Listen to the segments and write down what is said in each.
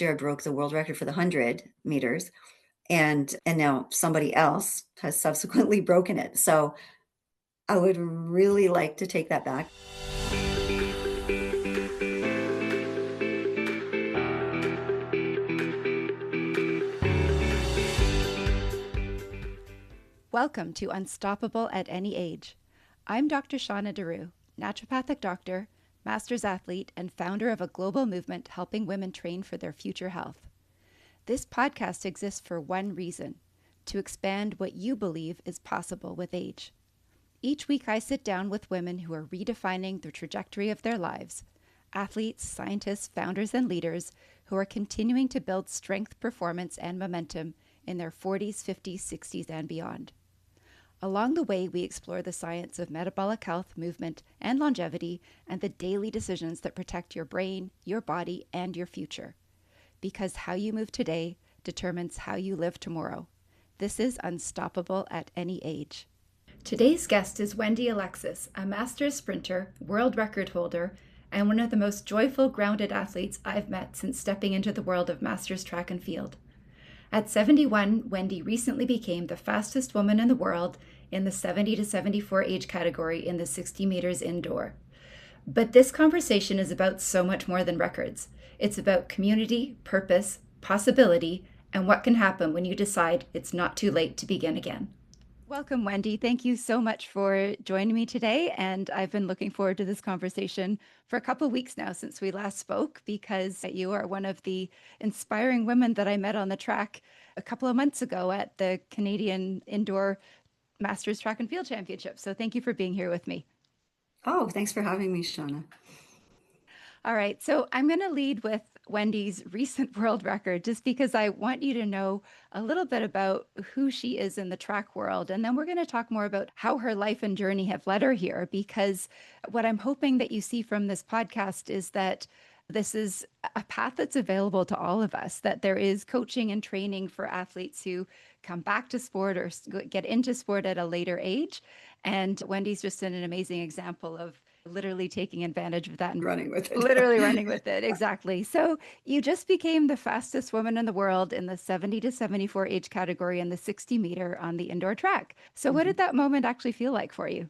year I broke the world record for the 100 meters, and now somebody else has subsequently broken it. So I would really like to take that back. Welcome to Unstoppable at Any Age. I'm Dr. Shauna DeRue, naturopathic doctor, master's athlete, and founder of a global movement helping women train for their future health. This podcast exists for one reason: to expand what you believe is possible with age. Each week I sit down with women who are redefining the trajectory of their lives, athletes, scientists, founders, and leaders who are continuing to build strength, performance, and momentum in their 40s, 50s, 60s, and beyond. Along the way, we explore the science of metabolic health, movement, and longevity, and the daily decisions that protect your brain, your body, and your future. Because how you move today determines how you live tomorrow. This is Unstoppable at Any Age. Today's guest is Wendy Alexis, a masters sprinter, world record holder, and one of the most joyful, grounded athletes I've met since stepping into the world of masters track and field. At 71, Wendy recently became the fastest woman in the world in the 70 to 74 age category in the 60 meters indoor. But this conversation is about so much more than records. It's about community, purpose, possibility, and what can happen when you decide it's not too late to begin again. Welcome, Wendy. Thank you so much for joining me today. And I've been looking forward to this conversation for a couple of weeks now since we last spoke, because you are one of the inspiring women that I met on the track a couple of months ago at the Canadian Indoor Masters Track and Field Championship. So thank you for being here with me. Oh, thanks for having me, Shauna. All right, so I'm going to lead with Wendy's recent world record, just because I want you to know a little bit about who she is in the track world. And then we're going to talk more about how her life and journey have led her here, because what I'm hoping that you see from this podcast is that this is a path that's available to all of us, that there is coaching and training for athletes who come back to sport or get into sport at a later age. And Wendy's just an amazing example of literally taking advantage of that and Running with it. literally running with it. Exactly. So you just became the fastest woman in the world in the 70 to 74 age category in the 60 meter on the indoor track. So what did that moment actually feel like for you?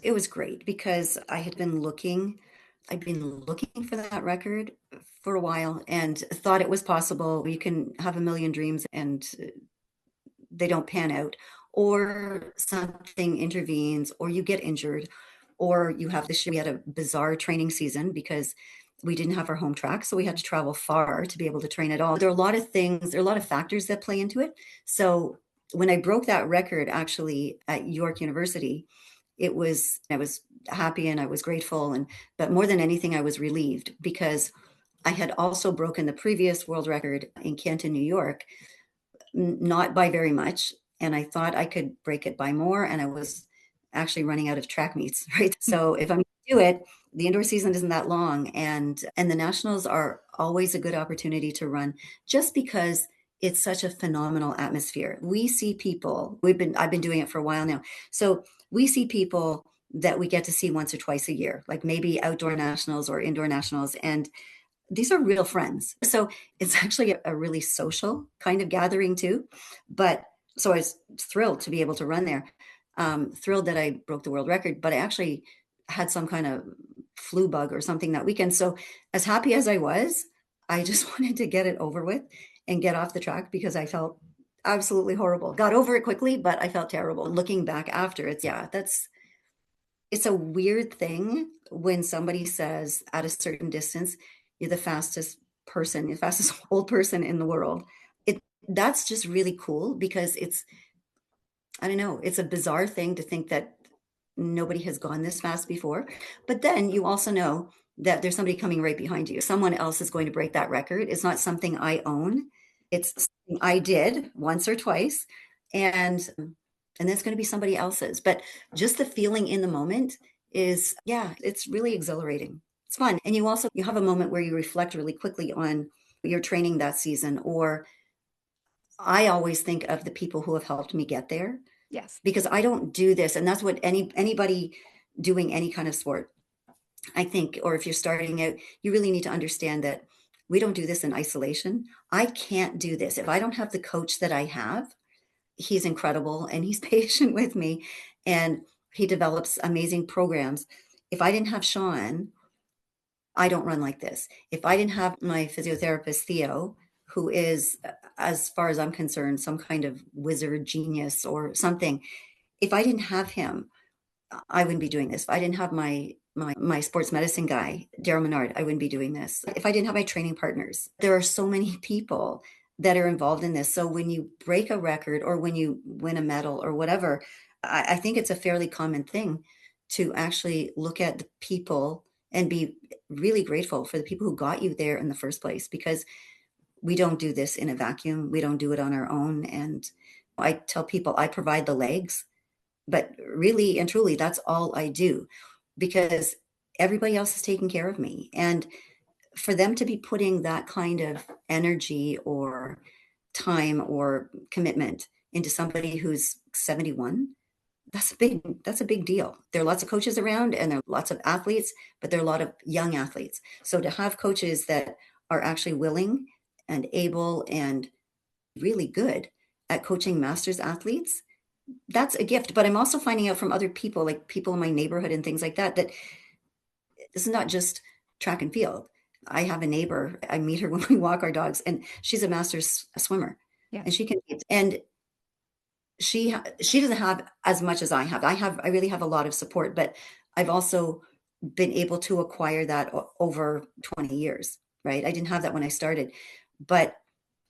It was great because I'd been looking for that record for a while and thought it was possible. You can have a million dreams and they don't pan out, or something intervenes, or you get injured, or you have this year we had a bizarre training season because we didn't have our home track, so we had to travel far to be able to train at all. There are a lot of things, there are a lot of factors that play into it. So when I broke that record actually at York University, I was happy and I was grateful, but more than anything I was relieved, because I had also broken the previous world record in Canton, New York, not by very much, and I thought I could break it by more, and I was actually running out of track meets, right? So if I'm going to do it, the indoor season isn't that long, and the nationals are always a good opportunity to run, just because it's such a phenomenal atmosphere. We see people, I've been doing it for a while now. So we see people that we get to see once or twice a year, like maybe outdoor nationals or indoor nationals. And these are real friends. So it's actually a really social kind of gathering too. But so I was thrilled to be able to run there. Thrilled that I broke the world record, but I actually had some kind of flu bug or something that weekend. So as happy as I was, I just wanted to get it over with and get off the track because I felt absolutely horrible. Got over it quickly, but I felt terrible. Looking back after, it's a weird thing when somebody says at a certain distance, you're the fastest person, the fastest old person in the world. That's just really cool because I don't know, it's a bizarre thing to think that nobody has gone this fast before. But then you also know that there's somebody coming right behind you. Someone else is going to break that record. It's not something I own. It's something I did once or twice. And that's going to be somebody else's. But just the feeling in the moment is, yeah, it's really exhilarating. It's fun. And you have a moment where you reflect really quickly on your training that season. Or I always think of the people who have helped me get there. Yes. Because I don't do this. And that's what anybody doing any kind of sport, I think, or if you're starting out, you really need to understand that We don't do this in isolation. I can't do this. If I don't have the coach that I have, he's incredible and he's patient with me and he develops amazing programs. If I didn't have Sean, I don't run like this. If I didn't have my physiotherapist, Theo, who is, as far as I'm concerned, some kind of wizard genius or something, if I didn't have him, I wouldn't be doing this. If I didn't have my sports medicine guy, Daryl Menard, I wouldn't be doing this. If I didn't have my training partners, there are so many people that are involved in this. So when you break a record or when you win a medal or whatever, I think it's a fairly common thing to actually look at the people and be really grateful for the people who got you there in the first place because we don't do this in a vacuum. We don't do it on our own. And I tell people I provide the legs, but really and truly, that's all I do because everybody else is taking care of me. And for them to be putting that kind of energy or time or commitment into somebody who's 71, that's a big deal. There are lots of coaches around and there are lots of athletes, but there are a lot of young athletes. So to have coaches that are actually willing and able and really good at coaching masters athletes, that's a gift. But I'm also finding out from other people, like people in my neighborhood and things like that, that this is not just track and field. I have a neighbor, I meet her when we walk our dogs, and she's a master's swimmer and Yes. she can, and she doesn't have as much as I have. I really have a lot of support, but I've also been able to acquire that over 20 years, right? I didn't have that when I started, but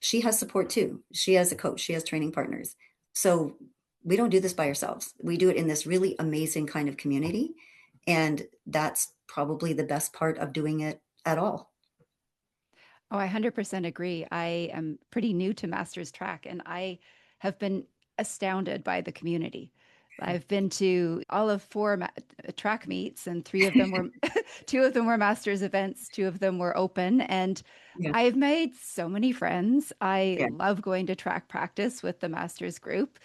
she has support too. She has a coach, she has training partners. So we don't do this by ourselves. We do it in this really amazing kind of community. And that's probably the best part of doing it at all. Oh, I 100% agree. I am pretty new to Masters Track and I have been astounded by the community. I've been to all of four track meets and three of them were two of them were Masters events, two of them were open and Yeah. I've made so many friends. I Yeah. love going to track practice with the Masters group.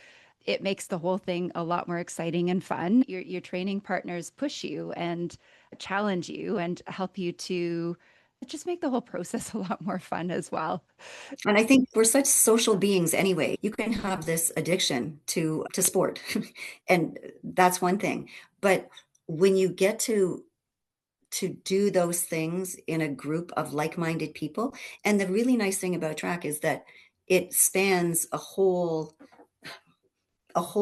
It makes the whole thing a lot more exciting and fun. Your training partners push you and challenge you and help you to just make the whole process a lot more fun as well. And I think we're such social beings anyway. You can have this addiction to sport, and that's one thing. But when you get to do those things in a group of like-minded people, and the really nice thing about track is that it spans a whole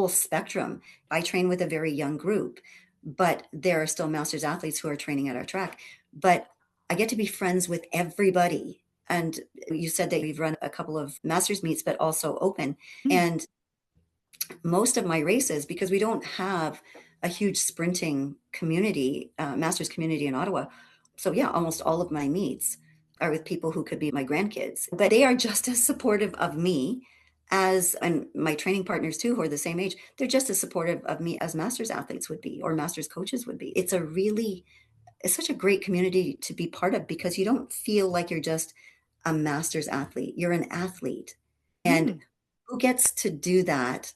spectrum. I train with a very young group, but there are still masters athletes who are training at our track. But I get to be friends with everybody. And you said that you've run a couple of masters meets, but also open. Mm, And most of my races, because we don't have a huge sprinting community, masters community in Ottawa. So yeah, almost all of my meets are with people who could be my grandkids, but they are just as supportive of me as, and my training partners too, who are the same age, they're just as supportive of me as masters athletes would be, or masters coaches would be. It's such a great community to be part of because you don't feel like you're just a masters athlete. You're an athlete. And mm, who gets to do that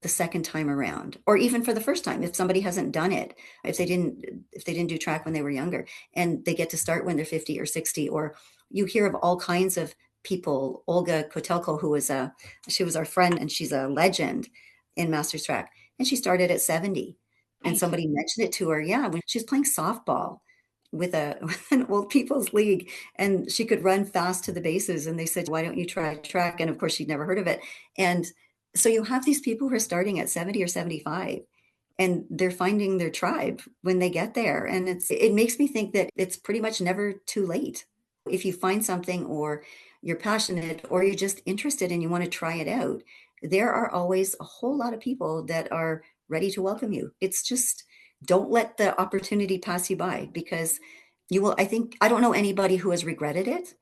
the second time around, or even for the first time if somebody hasn't done it, if they didn't do track when they were younger and they get to start when they're 50 or 60, or you hear of all kinds of people. Olga Kotelko, she was our friend and she's a legend in masters track, and she started at 70, and right. somebody mentioned it to her, yeah, when she was playing softball with with an old people's league, and she could run fast to the bases, and they said, why don't you try track? And of course she'd never heard of it. And so you have these people who are starting at 70 or 75, and they're finding their tribe when they get there. And it makes me think that it's pretty much never too late. If you find something, or you're passionate, or you're just interested and you want to try it out, there are always a whole lot of people that are ready to welcome you. It's just, don't let the opportunity pass you by, because you will, I don't know anybody who has regretted it.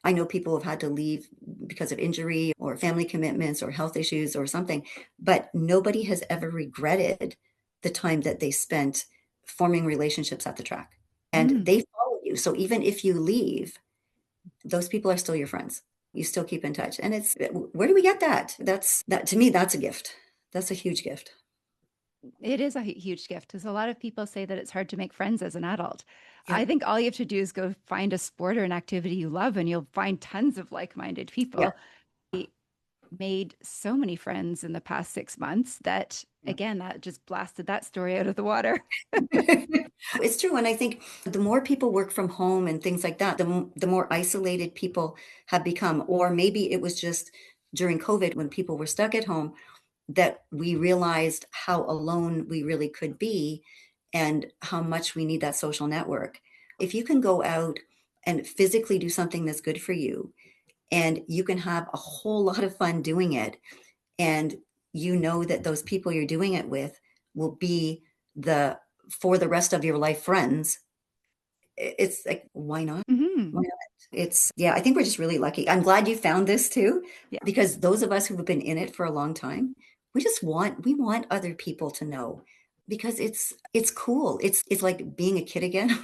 I know people have had to leave because of injury or family commitments or health issues or something, but nobody has ever regretted the time that they spent forming relationships at the track. And Mm. they follow you. So even if you leave, those people are still your friends. You still keep in touch. And where do we get that? That to me, that's a gift. That's a huge gift. It is a huge gift because a lot of people say that it's hard to make friends as an adult. I Yep. think all you have to do is go find a sport or an activity you love, and you'll find tons of like-minded Yeah. people. I made so many friends in the past 6 months that, Yeah. again, that just blasted that story out of the water. It's true. And I think the more people work from home and things like that, the more isolated people have become. Or maybe it was just during COVID when people were stuck at home that we realized how alone we really could be and how much we need that social network. If you can go out and physically do something that's good for you, and you can have a whole lot of fun doing it, and you know that those people you're doing it with will be the for the rest of your life friends, it's like, why not? Hmm. Why not? It's, yeah, I think we're just really lucky. I'm glad you found this too, Yeah. because those of us who have been in it for a long time, we want other people to know because it's cool. It's like being a kid again,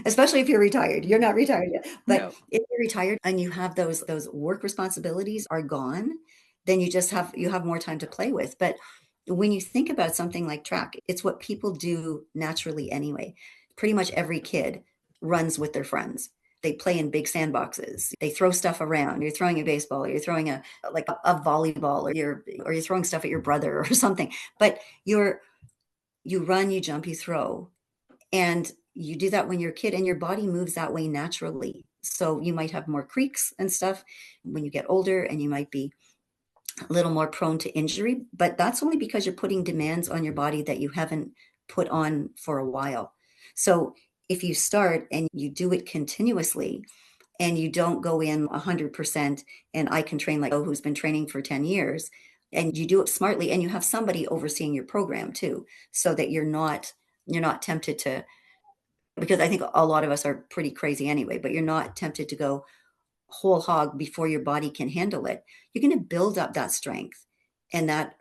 especially if you're retired. You're not retired yet, but No. if you're retired and you have those work responsibilities are gone, then you have more time to play with. But when you think about something like track, it's what people do naturally anyway. Pretty much every kid runs with their friends. They play in big sandboxes. They throw stuff around. You're throwing a baseball, or you're throwing a volleyball, or you're throwing stuff at your brother or something. But you run, you jump, you throw. And you do that when you're a kid and your body moves that way naturally. So you might have more creaks and stuff when you get older, and you might be a little more prone to injury, but that's only because you're putting demands on your body that you haven't put on for a while. So if you start and you do it continuously and you don't go in 100%, and I can train like oh who's been training for 10 years, and you do it smartly and you have somebody overseeing your program too, so that you're not tempted to, because I think a lot of us are pretty crazy anyway, but you're not tempted to go whole hog before your body can handle it. You're going to build up that strength and that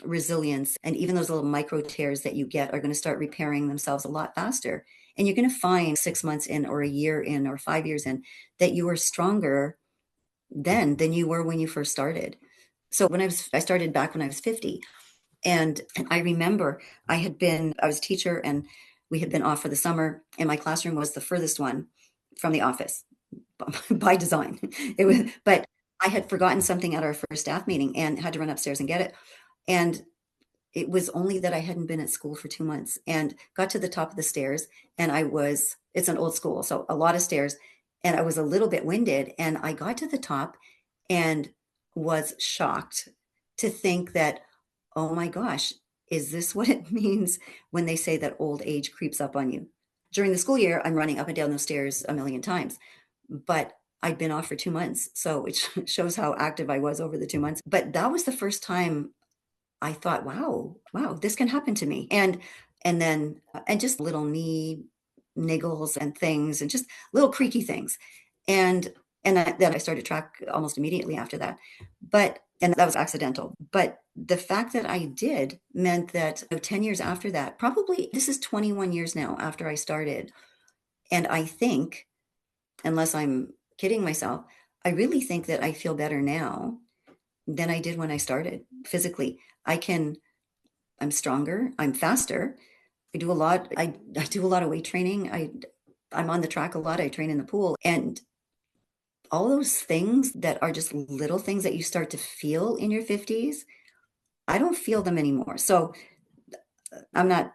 resilience. And even those little micro tears that you get are going to start repairing themselves a lot faster. And you're going to find 6 months in, or a year in, or 5 years in, that you are stronger then than you were when you first started. So I started back when I was 50. And I remember I was a teacher, and we had been off for the summer, and my classroom was the furthest one from the office by design. It was, but I had forgotten something at our first staff meeting and had to run upstairs and get it. And it was only that I hadn't been at school for 2 months, and got to the top of the stairs, and it's an old school, so a lot of stairs, and I was a little bit winded, and I got to the top and was shocked to think that, oh my gosh, is this what it means when they say that old age creeps up on you? During the school year, I'm running up and down those stairs a million times, but I'd been off for 2 months. So it shows how active I was over the 2 months. But that was the first time I thought, wow, this can happen to me. And just little knee niggles and things, and just little creaky things. And then I started track almost immediately after that. And that was accidental. But the fact that I did meant that 10 years after that, probably this is 21 years now after I started. And I think, unless I'm kidding myself, I really think that I feel better now than I did when I started physically. I'm stronger, I'm faster. I do a lot of weight training. I'm on the track a lot. I train in the pool, and all those things that are just little things that you start to feel in your 50s, I don't feel them anymore. So I'm not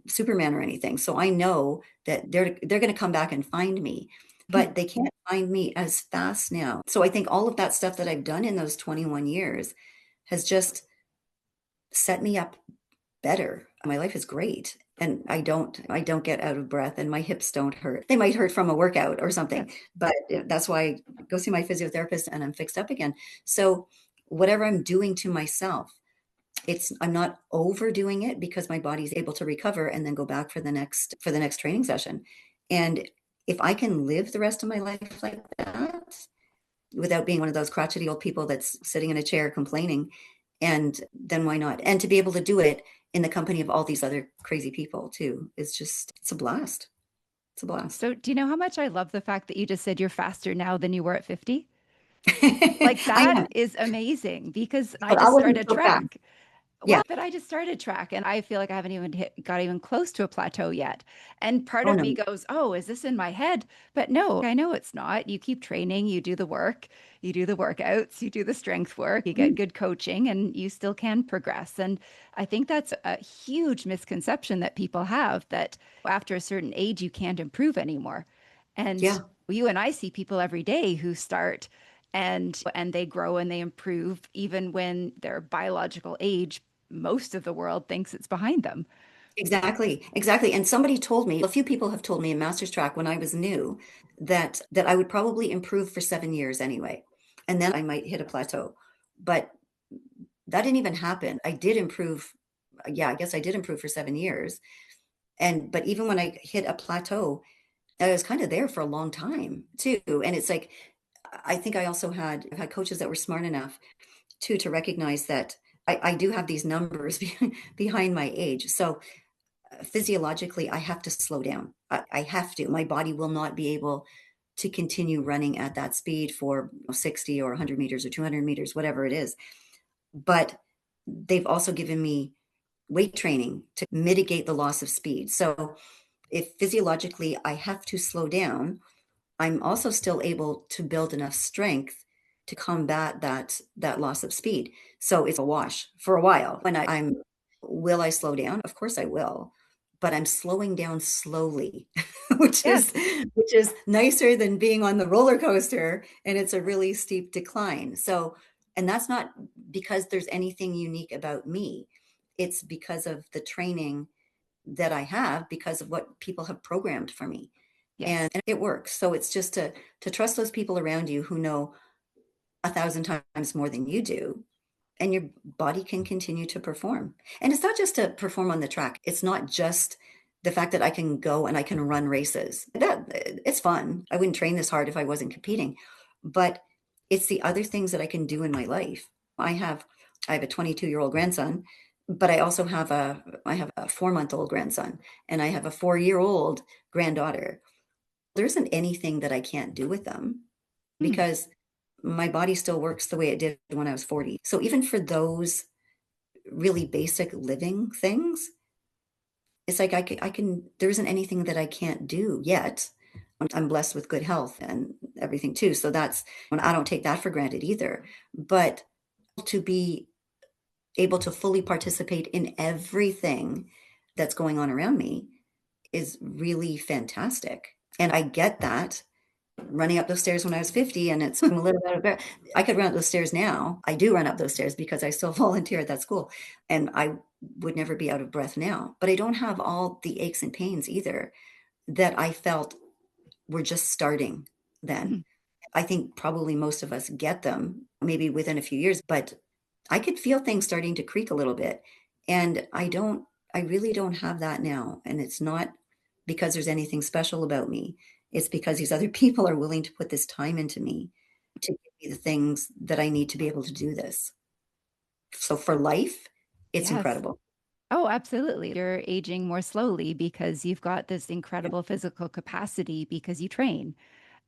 Superman or anything. So I know that they're going to come back and find me, but they can't find me as fast now. So I think all of that stuff that I've done in those 21 years has just set me up better. My life is great. And I don't get out of breath, and my hips don't hurt. They might hurt from a workout or Yeah. something, but that's why I go see my physiotherapist and I'm fixed up again. So whatever I'm doing to myself, I'm not overdoing it, because my body's able to recover and then go back for the next training session. And if I can live the rest of my life like that without being one of those crotchety old people that's sitting in a chair complaining, and then why not? And to be able to do it in the company of all these other crazy people too it's a blast. It's a blast. So, do you know how much I love the fact that you just said you're faster now than you were at 50? Like, I that am, is amazing because I but I just wasn't started so fast. track. Yeah. But I just started track and I feel like I haven't got even close to a plateau yet. And part Oh of no. me goes, oh, is this in my head? But no, I know it's not. You keep training, you do the work, you do the workouts, you do the strength work, you get good coaching, and you still can progress. And I think that's a huge misconception that people have that after a certain age, you can't improve anymore. And Yeah. you and I see people every day who start and they grow and they improve even when their biological age most of the world thinks it's behind them. Exactly, exactly. And somebody told me, a few people have told me in Master's Track when I was new that I would probably improve for 7 years anyway, and then I might hit a plateau. But that didn't even happen. I did improve. Yeah, I guess I did improve for 7 years. And but even when I hit a plateau, I was kind of there for a long time too. And it's like I think I also had coaches that were smart enough too to recognize that I do have these numbers behind my age. So physiologically, I have to slow down. I have to. My body will not be able to continue running at that speed for 60 or 100 meters or 200 meters, whatever it is. But they've also given me weight training to mitigate the loss of speed. So if physiologically I have to slow down, I'm also still able to build enough strength to combat that loss of speed. So it's a wash for a while. When I'm will I slow down? Of course I will, but I'm slowing down slowly, which is Yes. which is nicer than being on the roller coaster and it's a really steep decline. So, and that's not because there's anything unique about me. It's because of the training that I have because of what people have programmed for me. And Yes. it works. So it's just to trust those people around you who know 1,000 times more than you do, and your body can continue to perform. And it's not just to perform on the track. It's not just the fact that I can go and I can run races. That it's fun. I wouldn't train this hard if I wasn't competing. But it's the other things that I can do in my life. I have a 22-year-old grandson, but I have a 4-month-old grandson and I have a 4-year-old granddaughter. There isn't anything that I can't do with them Hmm. because my body still works the way it did when I was 40. So even for those really basic living things, it's like there isn't anything that I can't do yet. I'm blessed with good health and everything too. So that's when I don't take that for granted either. But to be able to fully participate in everything that's going on around me is really fantastic. And I get that running up those stairs when I was 50 and I'm a little bit of I could run up those stairs now. I do run up those stairs because I still volunteer at that school and I would never be out of breath now. But I don't have all the aches and pains either that I felt were just starting then. Hmm. I think probably most of us get them maybe within a few years, but I could feel things starting to creak a little bit. And I really don't have that now. And it's not because there's anything special about me. It's because these other people are willing to put this time into me to give me the things that I need to be able to do this. So for life, it's Yes. incredible. Oh, absolutely. You're aging more slowly because you've got this Yeah. incredible physical capacity because you train.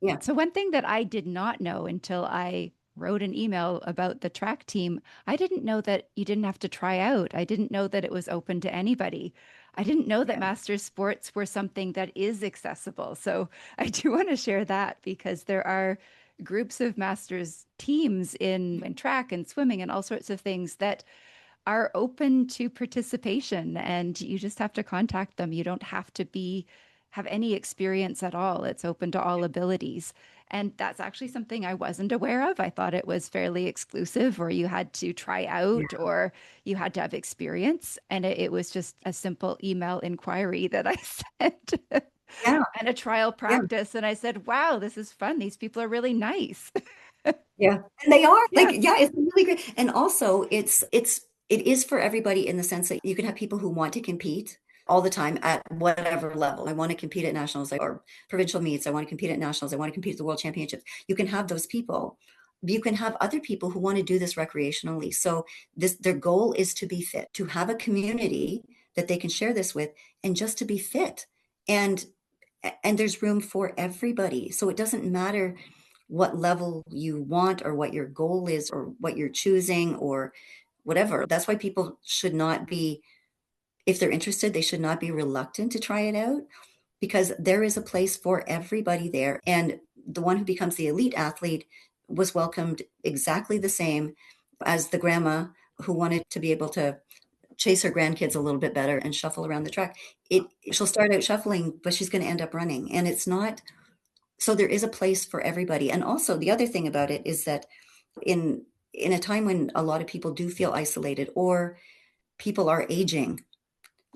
Yeah. So, one thing that I did not know until I wrote an email about the track team, I didn't know that you didn't have to try out. I didn't know that it was open to anybody. I didn't know that Yeah. master's sports were something that is accessible. So, I do want to share that because there are groups of masters teams in track and swimming and all sorts of things that are open to participation and you just have to contact them. You don't have to be have any experience at all. It's open to all abilities. And that's actually something I wasn't aware of. I thought it was fairly exclusive or you had to try Yeah. out or you had to have experience. And it was just a simple email inquiry that I sent Yeah. and a trial Yeah. practice. And I said, wow, this is fun. These people are really nice. Yeah. And they are like, Yes. yeah, it's really great. And also it is for everybody in the sense that you can have people who want to compete all the time at whatever level. I want to compete at nationals or provincial meets. I want to compete at nationals. I want to compete at the world championships. You can have those people. You can have other people who want to do this recreationally. So their goal is to be fit, to have a community that they can share this with and just to be fit. And and there's room for everybody. So it doesn't matter what level you want or what your goal is or what you're choosing or whatever. That's why people should not be, if they're interested, they should not be reluctant to try it out because there is a place for everybody there. And the one who becomes the elite athlete was welcomed exactly the same as the grandma who wanted to be able to chase her grandkids a little bit better and shuffle around the track. It She'll start out shuffling, but she's going to end up running. And it's not, so there is a place for everybody. And also the other thing about it is that in in a time when a lot of people do feel isolated or people are aging,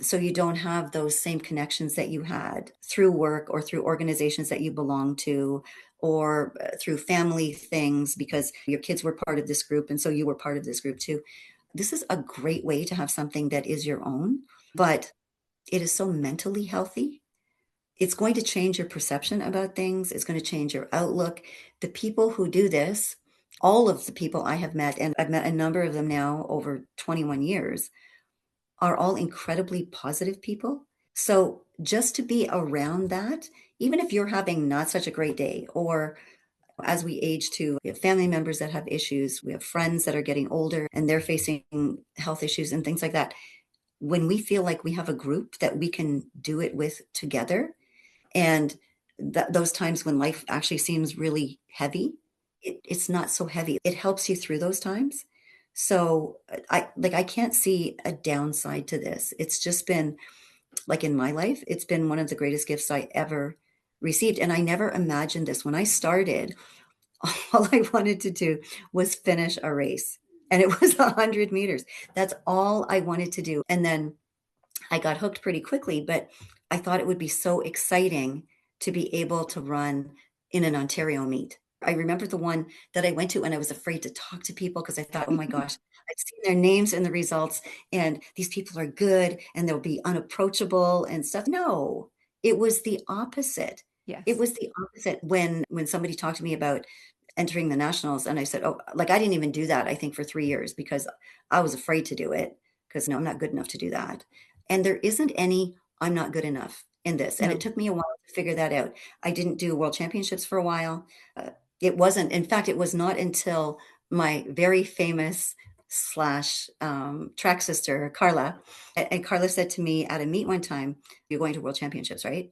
so you don't have those same connections that you had through work or through organizations that you belong to or through family things because your kids were part of this group and so you were part of this group too. This is a great way to have something that is your own, but it is so mentally healthy. It's going to change your perception about things. It's going to change your outlook. The people who do this, all of the people I have met, and I've met a number of them now over 21 years, are all incredibly positive people. So just to be around that, even if you're having not such a great day, or as we age too, we have family members that have issues, we have friends that are getting older and they're facing health issues and things like that. When we feel like we have a group that we can do it with together, and those times when life actually seems really heavy, it's not so heavy. It helps you through those times. So I can't see a downside to this. It's just been like in my life, it's been one of the greatest gifts I ever received. And I never imagined this. When I started, all I wanted to do was finish a race. And it was 100 meters. That's all I wanted to do. And then I got hooked pretty quickly, but I thought it would be so exciting to be able to run in an Ontario meet. I remember the one that I went to and I was afraid to talk to people because I thought, oh my gosh, I've seen their names in the results and these people are good and they'll be unapproachable and stuff. No, it was the opposite. It Yes. was the opposite when somebody talked to me about entering the nationals and I said, oh, like I didn't even do that, I think, for 3 years because I was afraid to do it because no, I'm not good enough to do that. And there isn't any I'm not good enough in this. And it No. took me a while to figure that out. I didn't do world championships for a while. It wasn't, in fact, it was not until my very famous slash track sister, Carla, and Carla said to me at a meet one time, you're going to world championships, right?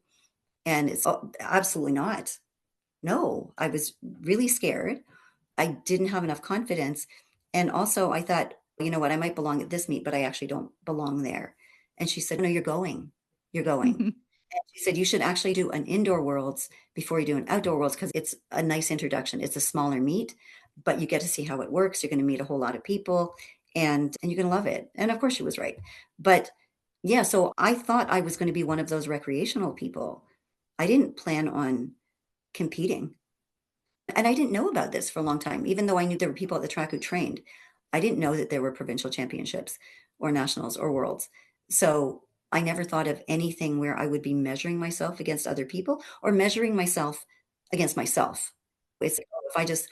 And it's oh, absolutely not. No, I was really scared. I didn't have enough confidence. And also, I thought, you know what, I might belong at this meet, but I actually don't belong there. And she said, no, you're going. You're going. And she said, you should actually do an indoor worlds before you do an outdoor worlds because it's a nice introduction. It's a smaller meet, but you get to see how it works. You're going to meet a whole lot of people and you're going to love it. And of course, she was right. But yeah, so I thought I was going to be one of those recreational people. I didn't plan on competing. And I didn't know about this for a long time, even though I knew there were people at the track who trained. I didn't know that there were provincial championships or nationals or worlds. So I never thought of anything where I would be measuring myself against other people or measuring myself against myself. It's like, oh, if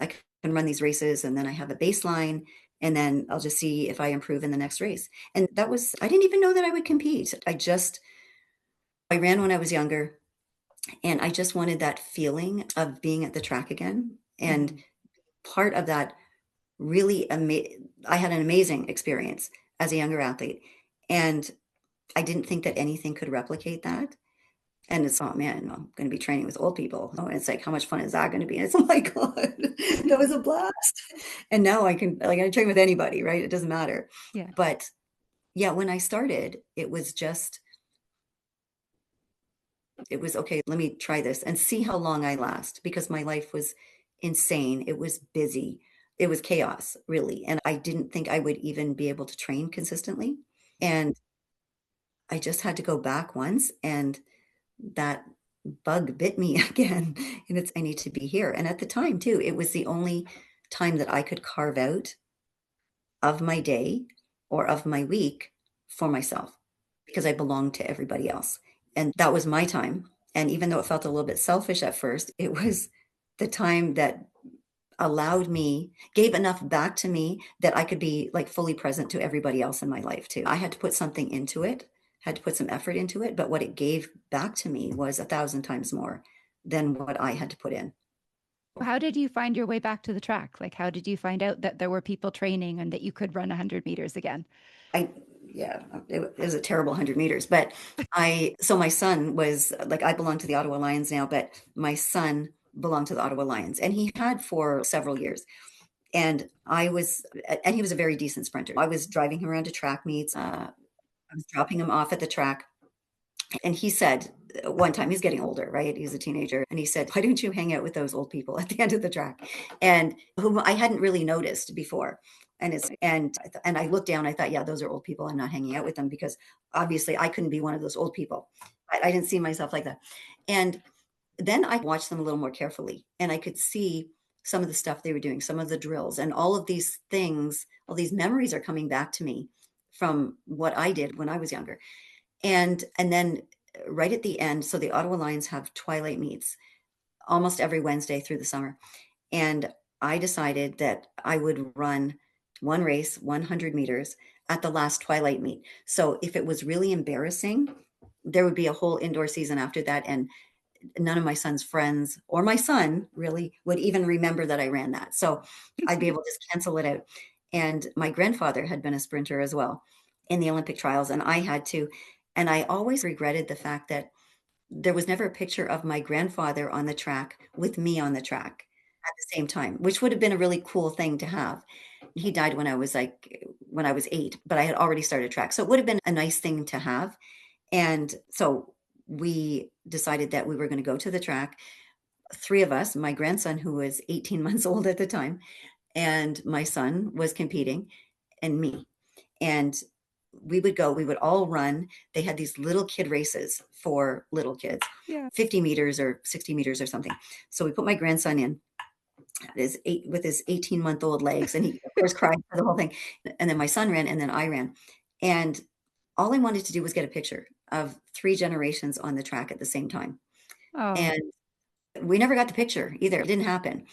I can run these races and then I have a baseline and then I'll just see if I improve in the next race. And that was, I didn't even know that I would compete. I ran when I was younger. And I just wanted that feeling of being at the track again. And Mhm. part of that really, I had an amazing experience as a younger athlete. And I didn't think that anything could replicate that. And it's, oh man, I'm going to be training with old people. Oh, and it's like, how much fun is that going to be? And it's, oh my God, that was a blast. And now I train with anybody, right? It doesn't matter. Yeah. But yeah, when I started, it was okay, let me try this and see how long I last because my life was insane. It was busy. It was chaos, really. And I didn't think I would even be able to train consistently. And I just had to go back once and that bug bit me again. And I need to be here. And at the time, too, it was the only time that I could carve out of my day or of my week for myself because I belonged to everybody else. And that was my time. And even though it felt a little bit selfish at first, it was the time that gave enough back to me that I could be like fully present to everybody else in my life too. I had to put something into it, had to put some effort into it, but what it gave back to me was 1,000 times more than what I had to put in. How did you find your way back to the track? Like, how did you find out that there were people training and that you could run 100 meters again? I, yeah, it was a terrible 100 meters, but so my son was like, I belong to the Ottawa Lions now, but my son belonged to the Ottawa Lions and he had for several years. And he was a very decent sprinter. I was driving him around to track meets. I was dropping him off at the track. And he said one time, he's getting older, right? He's a teenager. And he said, why don't you hang out with those old people at the end of the track? And whom I hadn't really noticed before. And I looked down, I thought, yeah, those are old people. I'm not hanging out with them because obviously I couldn't be one of those old people. I didn't see myself like that. And then I watched them a little more carefully and I could see some of the stuff they were doing, some of the drills, and all of these things, all these memories are coming back to me from what I did when I was younger. And then right at the end, so the Ottawa Lions have twilight meets almost every Wednesday through the summer. And I decided that I would run one race, 100 meters at the last twilight meet. So if it was really embarrassing, there would be a whole indoor season after that. And none of my son's friends or my son really would even remember that I ran that. So I'd be able to just cancel it out. And my grandfather had been a sprinter as well in the Olympic trials, and I had to. And I always regretted the fact that there was never a picture of my grandfather on the track with me on the track at the same time, which would have been a really cool thing to have. He died when I was 8, but I had already started track. So it would have been a nice thing to have. And so we decided that we were going to go to the track. 3 of us, my grandson, who was 18 months old at the time, and my son was competing, and me. And we would all run. They had these little kid races for little kids, Yeah. 50 meters or 60 meters or something. So we put my grandson in with his 18-month-old legs, and he, of course, cried for the whole thing. And then my son ran, and then I ran. And all I wanted to do was get a picture of 3 generations on the track at the same time. Oh, And we never got the picture either. It didn't happen.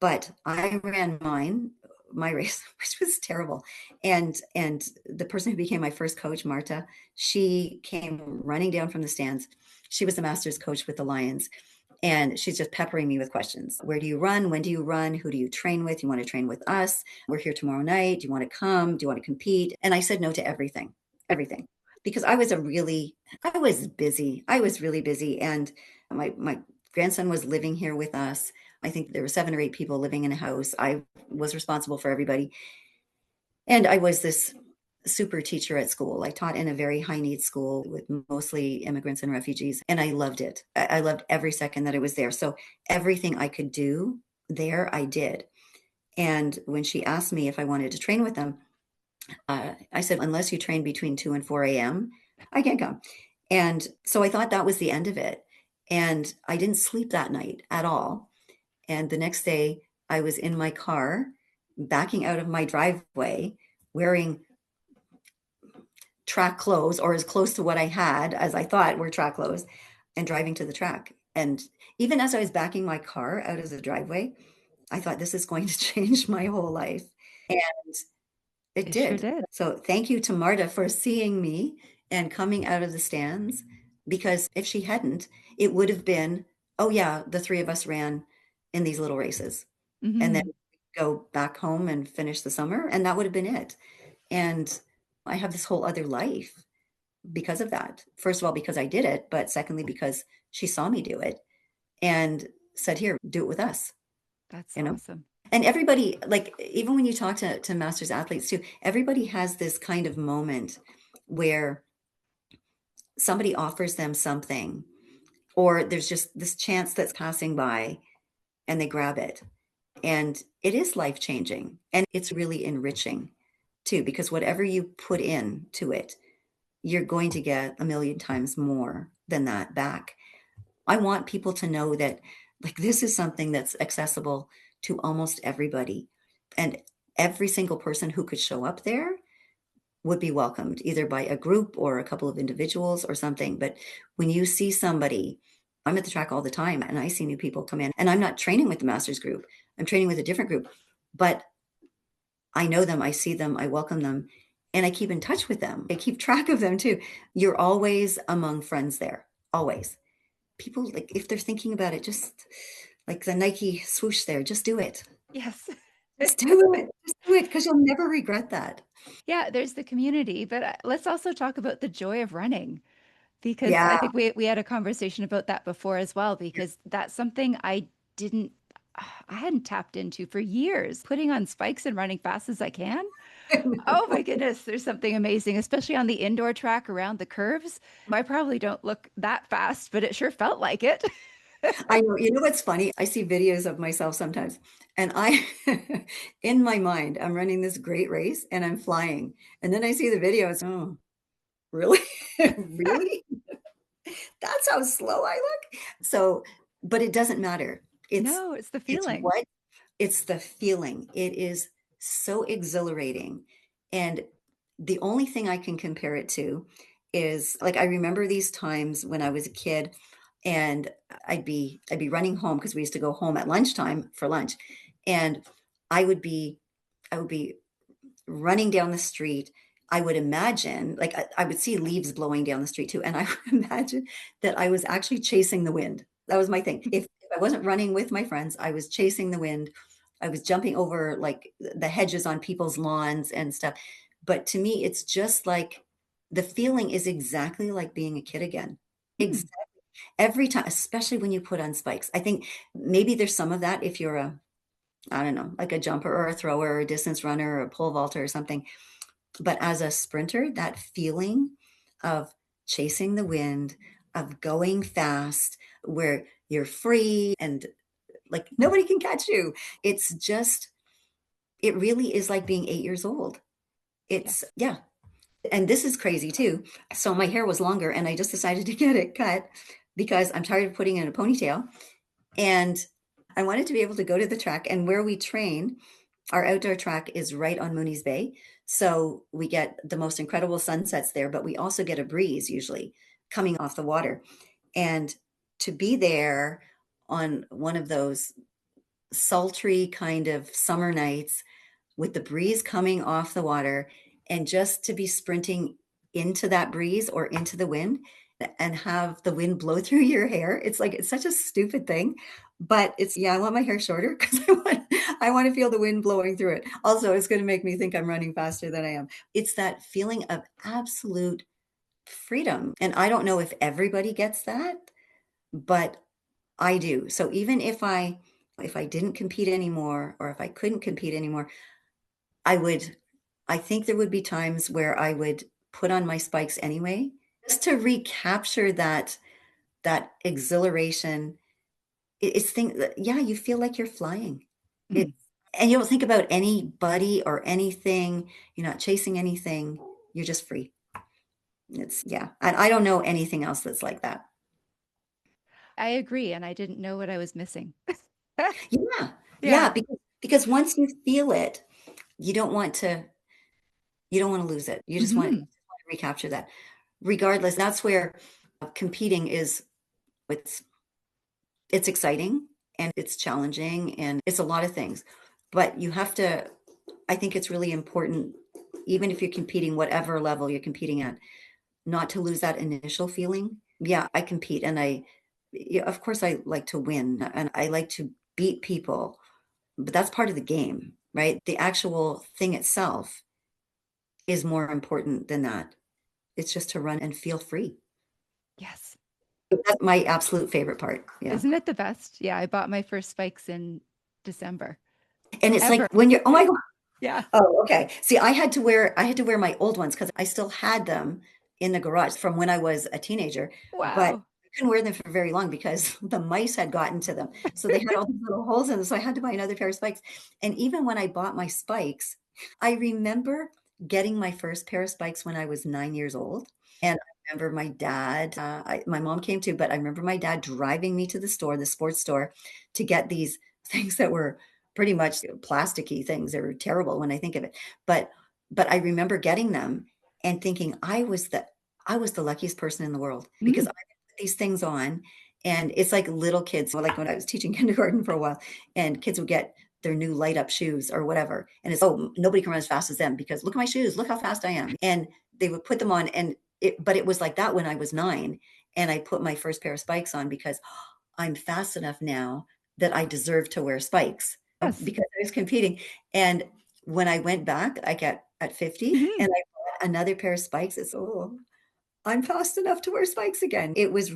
But I ran my race, which was terrible. And the person who became my first coach, Marta, she came running down from the stands. She was the master's coach with the Lions. And she's just peppering me with questions. Where do you run? When do you run? Who do you train with? You want to train with us? We're here tomorrow night. Do you want to come? Do you want to compete? And I said no to everything, everything. Because I was busy. I was really busy. And my grandson was living here with us. I think there were 7 or 8 people living in a house. I was responsible for everybody. And I was this super teacher at school. I taught in a very high needs school with mostly immigrants and refugees, and I loved it. I loved every second that I was there. So everything I could do there, I did. And when she asked me if I wanted to train with them, I said, unless you train between 2 and 4 a.m., I can't come. And so I thought that was the end of it. And I didn't sleep that night at all. And the next day, I was in my car, backing out of my driveway, wearing track clothes or as close to what I had as I thought were track clothes and driving to the track. And even as I was backing my car out of the driveway, I thought this is going to change my whole life. And it it sure did. did. So thank you to Marta for seeing me and coming out of the stands, because if she hadn't, it would have been, oh yeah, the 3 of us ran in these little races and then Hmm. go back home and finish the summer. And that would have been it. And I have this whole other life because of that. First of all, because I did it, but secondly, because she saw me do it and said, here, do it with us, That's you know? awesome. And everybody, like, even when you talk to masters athletes too, everybody has this kind of moment where somebody offers them something, or there's just this chance that's passing by and they grab it. And it is life changing and it's really enriching too, because whatever you put in to it, you're going to get a million times more than that back. I want people to know that, like, this is something that's accessible to almost everybody. And every single person who could show up there would be welcomed either by a group or a couple of individuals or something. But when you see somebody, I'm at the track all the time and I see new people come in, and I'm not training with the masters group, I'm training with a different group, but I know them, I see them, I welcome them, and I keep in touch with them. I keep track of them too. You're always among friends there, always. People, like, if they're thinking about it, just like the Nike swoosh there. Just do it. Yes. Just do it. Just do it because you'll never regret that. Yeah, there's the community, but let's also talk about the joy of running because I Yeah. think we had a conversation about that before as well because that's something didn't I hadn't tapped into for years. Putting on spikes and running fast as I can. Oh my goodness, there's something amazing, especially on the indoor track around the curves. I probably don't look that fast, but it sure felt like it. I know. You know what's funny? I see videos of myself sometimes, and I, in my mind, I'm running this great race and I'm flying. And then I see the video, it's, oh, really? Really? That's how slow I look? So, but it doesn't matter. It's No, it's the it's feeling. what it's the feeling. It is so exhilarating. And the only thing I can compare it to is like I remember these times when I was a kid and I'd be running home because we used to go home at lunchtime for lunch. And I would be I would be running down the street. I would imagine, like, I would see leaves blowing down the street too, and I would imagine that I was actually chasing the wind. That was my thing. If I wasn't running with my friends, I was chasing the wind. I was jumping over like the hedges on people's lawns and stuff. But to me, it's just like the feeling is exactly like being a kid again. Hmm. Exactly. Every time, especially when you put on spikes. I think maybe there's some of that if you're I don't know, like a jumper or a thrower or a distance runner or a pole vaulter or something. But as a sprinter, that feeling of chasing the wind, of going fast, where you're free and like nobody can catch you. It's just, it really is like being 8 years old. It's, Yes. yeah. And this is crazy too. So my hair was longer and I just decided to get it cut because I'm tired of putting it in a ponytail. And I wanted to be able to go to the track and where we train, our outdoor track is right on Mooney's Bay. So we get the most incredible sunsets there, but we also get a breeze usually coming off the water. And to be there on one of those sultry kind of summer nights with the breeze coming off the water and just to be sprinting into that breeze or into the wind and have the wind blow through your hair. It's like it's such a stupid thing, but it's yeah, I want my hair shorter because I want to feel the wind blowing through it. Also, it's going to make me think I'm running faster than I am. It's that feeling of absolute freedom. And I don't know if everybody gets that, but I do. So even if I didn't compete anymore or if I couldn't compete anymore, I would I think there would be times where I would put on my spikes anyway, just to recapture that exhilaration. It's thing yeah, you feel like you're flying. It Hmm. and you don't think about anybody or anything, you're not chasing anything, you're just free. It's yeah, and I don't know anything else that's like that. I agree, and I didn't know what I was missing. Yeah, yeah, Yeah. because once you feel it, you don't want to you don't want to lose it. You Hmm. just want to recapture that. Regardless, that's where competing is it's it's exciting and it's challenging and it's a lot of things. But you have to I think it's really important even if you're competing whatever level you're competing at, not to lose that initial feeling. Yeah, I compete and yeah, of course I like to win and I like to beat people, but that's part of the game, right? The actual thing itself is more important than that. It's just to run and feel free. Yes. That's my absolute favorite part. Yeah. Isn't it the best? Yeah, I bought my first spikes in December. And it's like Ever. when you're, oh my God. Yeah. Oh, okay. See, I had to wear my old ones because I still had them in the garage from when I was a teenager, but Wow. I couldn't wear them for very long because the mice had gotten to them. So they had all these little holes in them. So I had to buy another pair of spikes. And even when I bought my spikes, I remember getting my first pair of spikes when I was 9 years old. And I remember my dad, my mom came too, but I remember my dad driving me to the store, the sports store, to get these things that were pretty much plasticky things. They were terrible when I think of it. But I remember getting them and thinking I was the luckiest person in the world because I Mm. put these things on and it's like little kids, like when I was teaching kindergarten for a while and kids would get their new light up shoes or whatever. And it's, oh, nobody can run as fast as them because look at my shoes, look how fast I am. And they would put them on and but it was like that when I was 9 and I put my first pair of spikes on because I'm fast enough now. that I deserved to wear spikes Yes. because I was competing. And when I went back, at 50 Hmm. and I bought another pair of spikes, it's, oh, I'm fast enough to wear spikes again. It was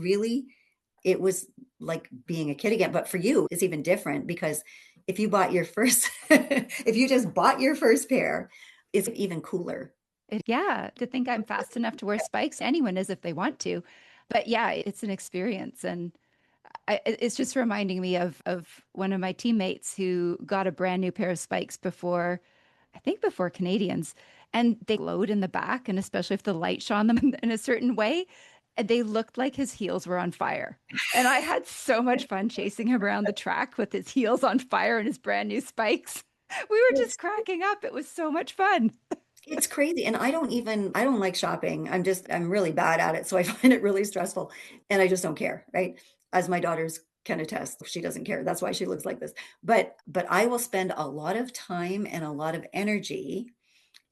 like being a kid again. But for you, it's even different because if you bought your first, if you just bought your first pair, it's even cooler. Yeah, to think I'm fast enough to wear spikes, anyone is if they want to. But yeah, it's an experience. And it's just reminding me of one of my teammates who got a brand new pair of spikes before, I think before Canadians, and they glowed in the back, and especially if the light shone them in a certain way, and they looked like his heels were on fire. And I had so much fun chasing him around the track with his heels on fire and his brand new spikes. We were just It's cracking up. It was so much fun. it's crazy. And I don't like shopping. I'm really bad at it. So I find it really stressful and I just don't care, right? As my daughters can attest, she doesn't care. That's why she looks like this. But I will spend a lot of time and a lot of energy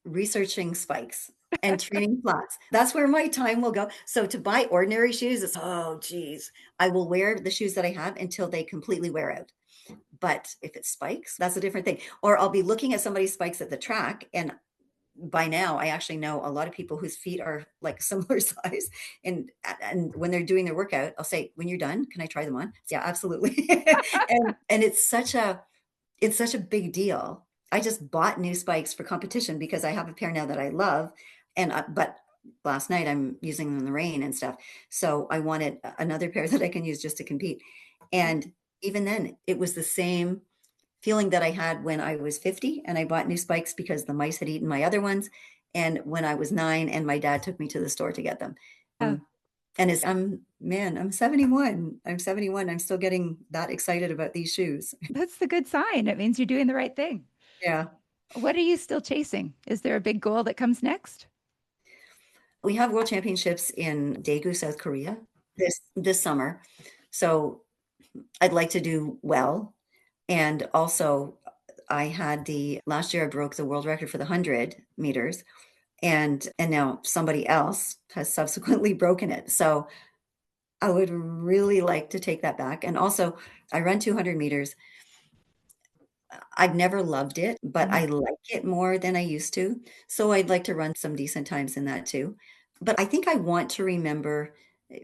researching spikes and training flats. That's where my time will go. So to buy ordinary shoes, it's, oh geez, I will wear the shoes that I have until they completely wear out. But if it's spikes, that's a different thing. Or I'll be looking at somebody's spikes at the track, and by now I actually know a lot of people whose feet are like similar size. And when they're doing their workout, I'll say, when you're done, can I try them on? Yeah, absolutely. And it's such a big deal. I just bought new spikes for competition because I have a pair now that I love. But last night I'm using them in the rain and stuff. So I wanted another pair that I can use just to compete. And even then, it was the same feeling that I had when I was 50 and I bought new spikes because the mice had eaten my other ones. And when I was 9 and my dad took me to the store to get them. Yeah, And I'm 71. I'm 71. I'm still getting that excited about these shoes. that's the good sign. It means you're doing the right thing. Yeah. What are you still chasing? Is there a big goal that comes next? We have world championships in Daegu, South Korea this summer. So I'd like to do well. And also I had the last year I broke the world record for the 100 meters and now somebody else has subsequently broken it. So I would really like to take that back. And also I run 200 meters. I've never loved it, but Mhm. I like it more than I used to. So I'd like to run some decent times in that too. But I think I want to remember,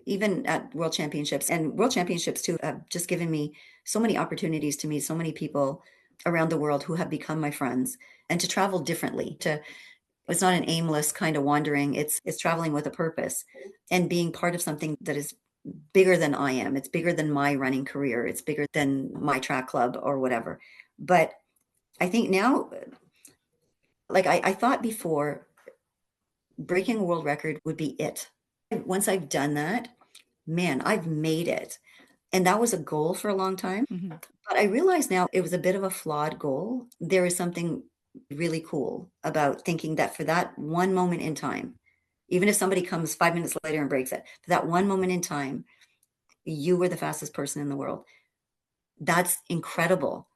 even at world championships and world championships too, have just given me so many opportunities to meet so many people around the world who have become my friends and to travel differently. To It's not an aimless kind of wandering. It's traveling with a purpose and being part of something that is bigger than I am. It's bigger than my running career. It's bigger than my track club or whatever. But I think now, like I thought before, breaking a world record would be it. Once I've done that, man, I've made it. And that was a goal for a long time. Mhm. But I realize now it was a bit of a flawed goal. There is something really cool about thinking that for that one moment in time, even if somebody comes 5 minutes later and breaks it, for that one moment in time, you were the fastest person in the world. That's incredible.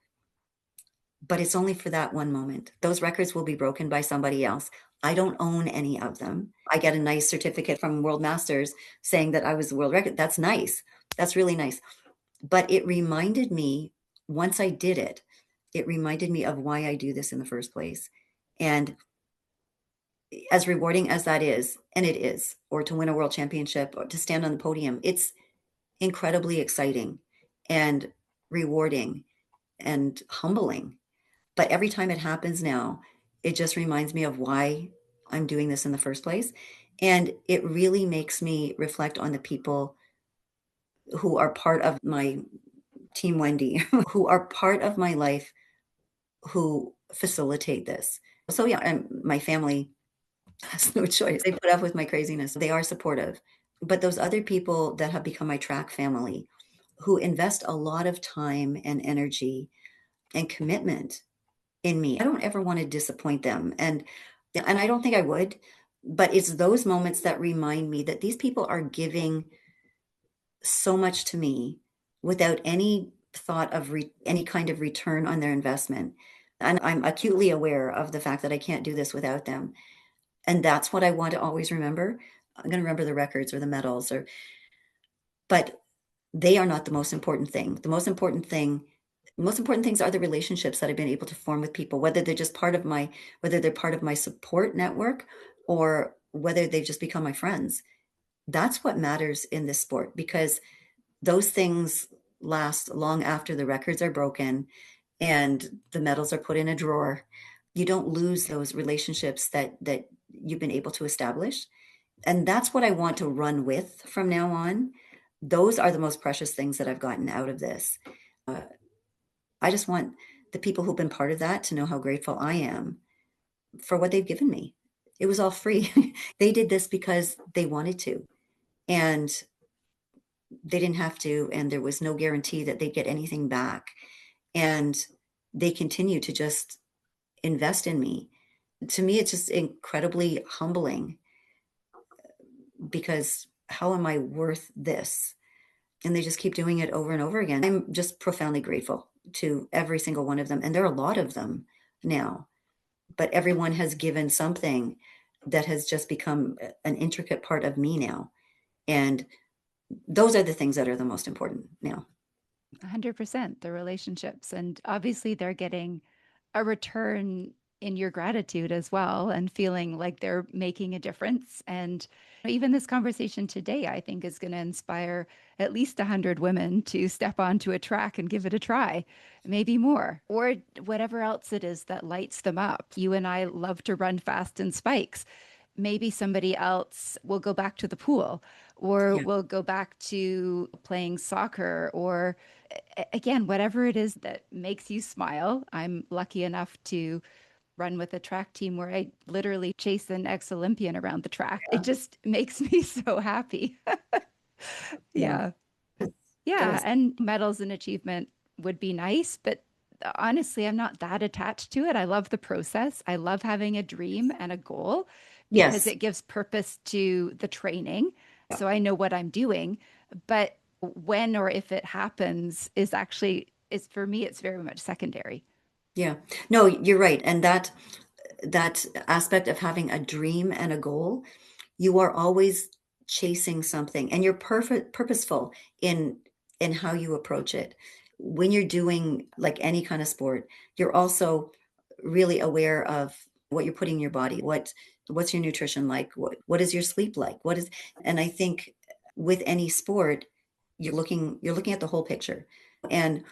But it's only for that one moment. Those records will be broken by somebody else. I don't own any of them. I get a nice certificate from World Masters saying that I was the world record. That's nice. That's really nice. But it reminded me, once I did it, it reminded me of why I do this in the first place. And as rewarding as that is, and it is, or to win a world championship or to stand on the podium, it's incredibly exciting and rewarding and humbling. But every time it happens now, it just reminds me of why I'm doing this in the first place. And it really makes me reflect on the people who are part of my team, Wendy, who are part of my life, who facilitate this. So, yeah, and my family has no choice. They put up with my craziness. They are supportive. But those other people that have become my track family, who invest a lot of time and energy and commitment in me. I don't ever want to disappoint them. And I don't think I would, but it's those moments that remind me that these people are giving so much to me without any thought of any kind of return on their investment. And I'm acutely aware of the fact that I can't do this without them. And that's what I want to always remember. I'm going to remember the records or the medals but they are not the most important thing. The most important thing The most important things are the relationships that I've been able to form with people, whether they're part of my support network or whether they've just become my friends. That's what matters in this sport because those things last long after the records are broken and the medals are put in a drawer. You don't lose those relationships that you've been able to establish. And that's what I want to run with from now on. Those are the most precious things that I've gotten out of this. Uh, I just want the people who've been part of that to know how grateful I am for what they've given me. It was all free. They did this because they wanted to, and they didn't have to, and there was no guarantee that they'd get anything back. And they continue to just invest in me. To me, it's just incredibly humbling because how am I worth this? And they just keep doing it over and over again. I'm just profoundly grateful to every single one of them. And there are a lot of them now, but everyone has given something that has just become an intricate part of me now. And those are the things that are the most important now. 100% the relationships. And obviously, they're getting a return in your gratitude as well and feeling like they're making a difference. And even this conversation today, I think, is going to inspire at least 100 women to step onto a track and give it a try, maybe more, or whatever else it is that lights them up. You and I love to run fast in spikes. Maybe somebody else will go back to the pool or Yeah. will go back to playing soccer or again, whatever it is that makes you smile. I'm lucky enough to run with a track team where I literally chase an ex-Olympian around the track. It just makes me so happy. Yeah. Yeah. It Yeah. does. And medals and achievement would be nice, but honestly, I'm not that attached to it. I love the process. I love having a dream and a goal because Yes. it gives purpose to the training. Yeah. So I know what I'm doing. But when or if it happens is for me, it's very much secondary. Yeah. No, you're right. And that aspect of having a dream and a goal, you are always chasing something and you're purposeful in how you approach it. When you're doing like any kind of sport, you're also really aware of what you're putting in your body. What's your nutrition like? What is your sleep like? What is and I think with any sport, you're looking at the whole picture. And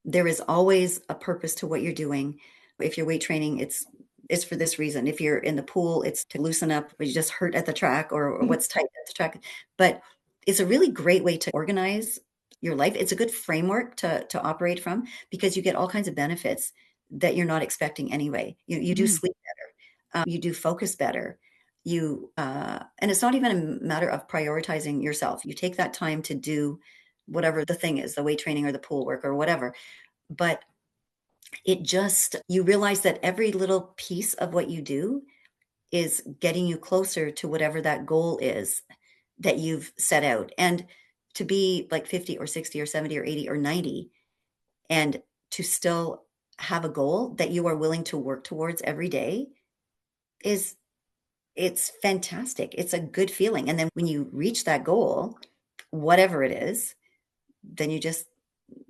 there is always a purpose to what you're doing. If you're weight training, it's for this reason. If you're in the pool, it's to loosen up, or you just hurt at the track or what's tight at the track. But it's a really great way to organize your life. It's a good framework to operate from because you get all kinds of benefits that you're not expecting anyway. You do Mm. sleep better, you do focus better. And it's not even a matter of prioritizing yourself. You take that time to do whatever the thing is, the weight training or the pool work or whatever. But you realize that every little piece of what you do is getting you closer to whatever that goal is that you've set out. And to be like 50 or 60 or 70 or 80 or 90 and to still have a goal that you are willing to work towards every day is it's fantastic. It's a good feeling. And then when you reach that goal, whatever it is, then you just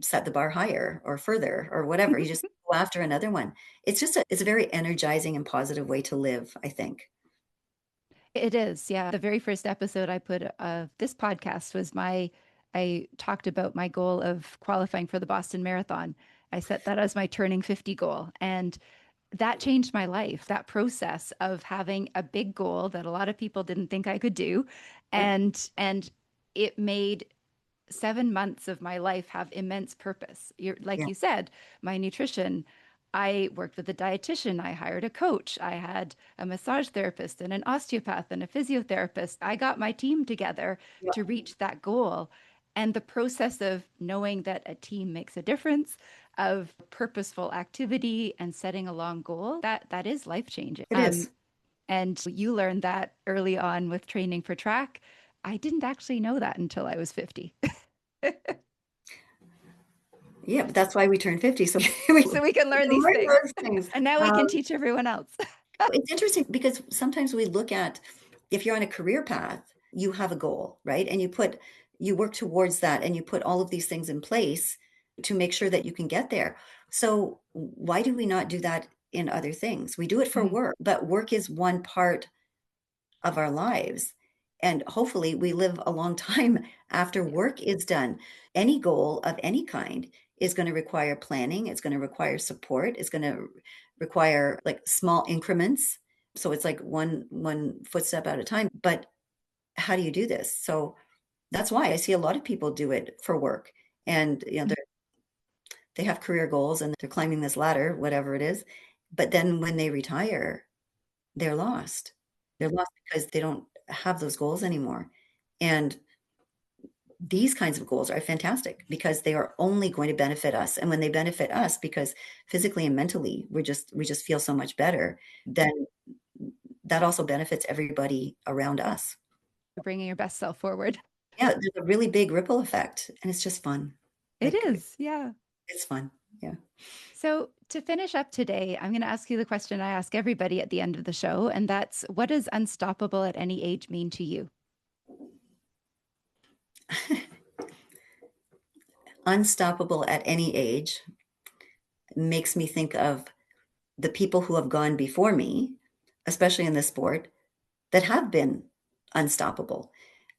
set the bar higher or further or whatever. You just go after another one. It's a very energizing and positive way to live, I think. It is, yeah. The very first episode I put of this podcast was I talked about my goal of qualifying for the Boston Marathon. I set that as my turning 50 goal. And that changed my life. That process of having a big goal that a lot of people didn't think I could do. Yeah. And it made 7 months of my life have immense purpose. Like Yeah. you said, my nutrition. I worked with a dietitian. I hired a coach. I had a massage therapist and an osteopath and a physiotherapist. I got my team together Yeah. to reach that goal. And the process of knowing that a team makes a difference, of purposeful activity and setting a long goal, that is life changing. It is. And you learned that early on with training for track. I didn't actually know that until I was 50. Yeah, but that's why we turn 50. So we So we can we learn can these learn things. those things. And now we can teach everyone else. It's interesting because sometimes we look at if you're on a career path, you have a goal, right? And you work towards that and you put all of these things in place. to make sure that you can get there. So why do we not do that in other things? We do it for Mhm. work, but work is one part of our lives. And hopefully we live a long time after Yeah. work is done. Any goal of any kind is going to require planning, it's going to require support, it's going to require like small increments. So it's like one footstep at a time. But how do you do this? So that's why I see a lot of people do it for work. And Mhm. they have career goals and they're climbing this ladder, whatever it is. But then when they retire, they're lost. They're lost because they don't have those goals anymore. And these kinds of goals are fantastic because they are only going to benefit us. And when they benefit us, because physically and mentally we just feel so much better, then that also benefits everybody around us. Bringing your best self forward. Yeah, there's a really big ripple effect and it's just fun. It Like is. Yeah. it's fun. Yeah. So, to finish up today, I'm going to ask you the question I ask everybody at the end of the show, and that's what does unstoppable at any age mean to you? Unstoppable at any age makes me think of the people who have gone before me, especially in this sport, that have been unstoppable.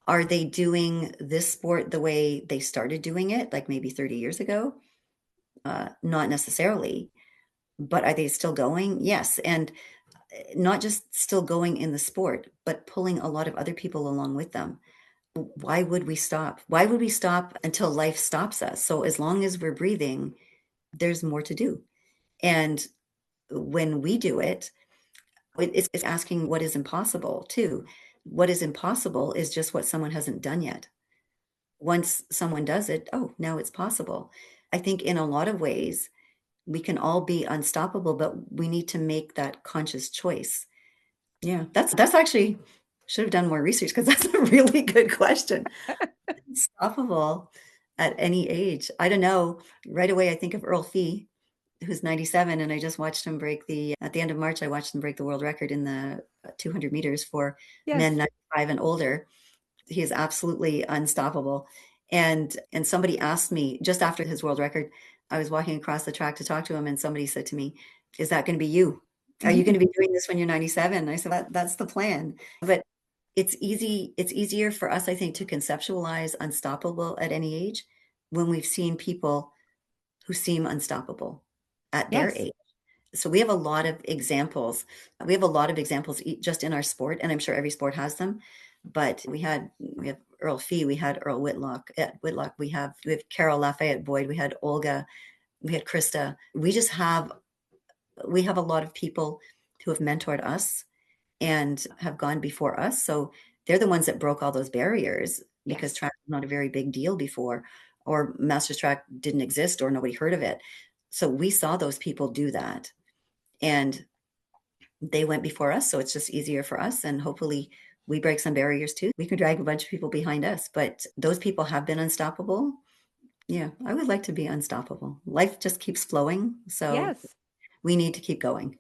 Are they doing this sport the way they started doing it, like maybe 30 years ago? Not necessarily, but are they still going? Yes. And not just still going in the sport, but pulling a lot of other people along with them. Why would we stop? Why would we stop until life stops us? So as long as we're breathing, there's more to do. And when we do it, it's asking what is impossible too. What is impossible is just what someone hasn't done yet. Once someone does it, oh, now it's possible. I think in a lot of ways, we can all be unstoppable, but we need to make that conscious choice. Yeah, that's actually should have done more research because that's a really good question. Unstoppable at any age. I don't know. Right away, I think of Earl Fee, who's 97, and I just watched him at the end of March, I watched him break the world record in the 200 meters for men Yes. 95 and older. He is absolutely unstoppable. And somebody asked me just after his world record, I was walking across the track to talk to him, and somebody said to me, "Is that going to be you? Are you going to be doing this when you're 97?" And I said, That's the plan." But it's easy. It's easier for us, I think, to conceptualize unstoppable at any age when we've seen people who seem unstoppable at their Yes. age. So we have a lot of examples. We have a lot of examples just in our sport, and I'm sure every sport has them. But we have Earl Fee, we had Earl Whitlock at Whitlock, we have Carol Lafayette Boyd, we had Olga, we had Krista. We have a lot of people who have mentored us and have gone before us. So they're the ones that broke all those barriers because Yes. track was not a very big deal before, or Masters Track didn't exist, or nobody heard of it. So we saw those people do that. And they went before us, so it's just easier for us. And hopefully, we break some barriers too. We can drag a bunch of people behind us, but those people have been unstoppable. Yeah, I would like to be unstoppable. Life just keeps flowing, so Yes. we need to keep going.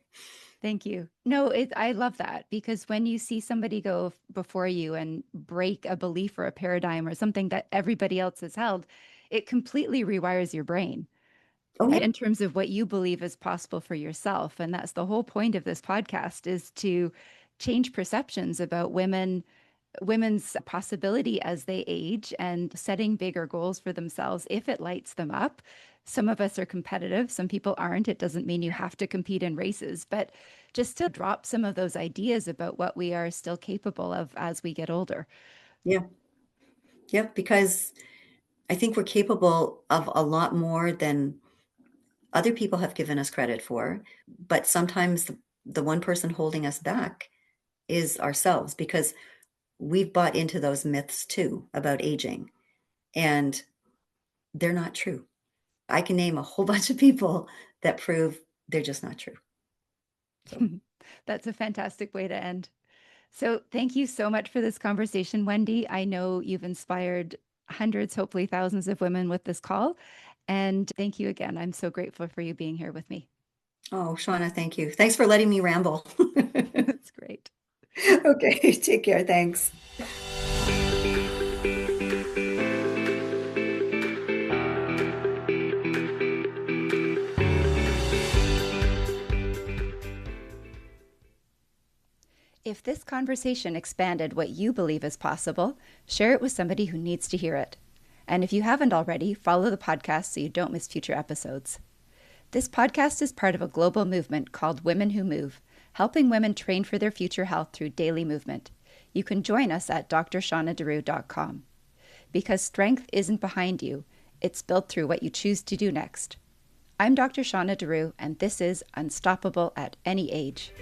Thank you. No, I love that because when you see somebody go before you and break a belief or a paradigm or something that everybody else has held, it completely rewires your brain Oh yeah, in terms of what you believe is possible for yourself. And that's the whole point of this podcast is to change perceptions about women's possibility as they age and setting bigger goals for themselves if it lights them up. Some of us are competitive, some people aren't. It doesn't mean you have to compete in races, but just to drop some of those ideas about what we are still capable of as we get older. yeah, yeah. Because I think we're capable of a lot more than other people have given us credit for. But sometimes the one person holding us back is ourselves because we've bought into those myths too about aging, and they're not true. I can name a whole bunch of people that prove they're just not true. So, That's a fantastic way to end. So, thank you so much for this conversation, Wendy. I know you've inspired hundreds, hopefully thousands of women with this call. And thank you again. I'm so grateful for you being here with me. oh, Shauna, thank you. Thanks for letting me ramble. That's great. Okay, take care. Thanks. If this conversation expanded what you believe is possible, share it with somebody who needs to hear it. And if you haven't already, follow the podcast so you don't miss future episodes. This podcast is part of a global movement called Women Who Move, helping women train for their future health through daily movement. You can join us at drshaunadaru.com. Because strength isn't behind you, it's built through what you choose to do next. I'm Dr. Shauna Daru, and this is Unstoppable at Any Age.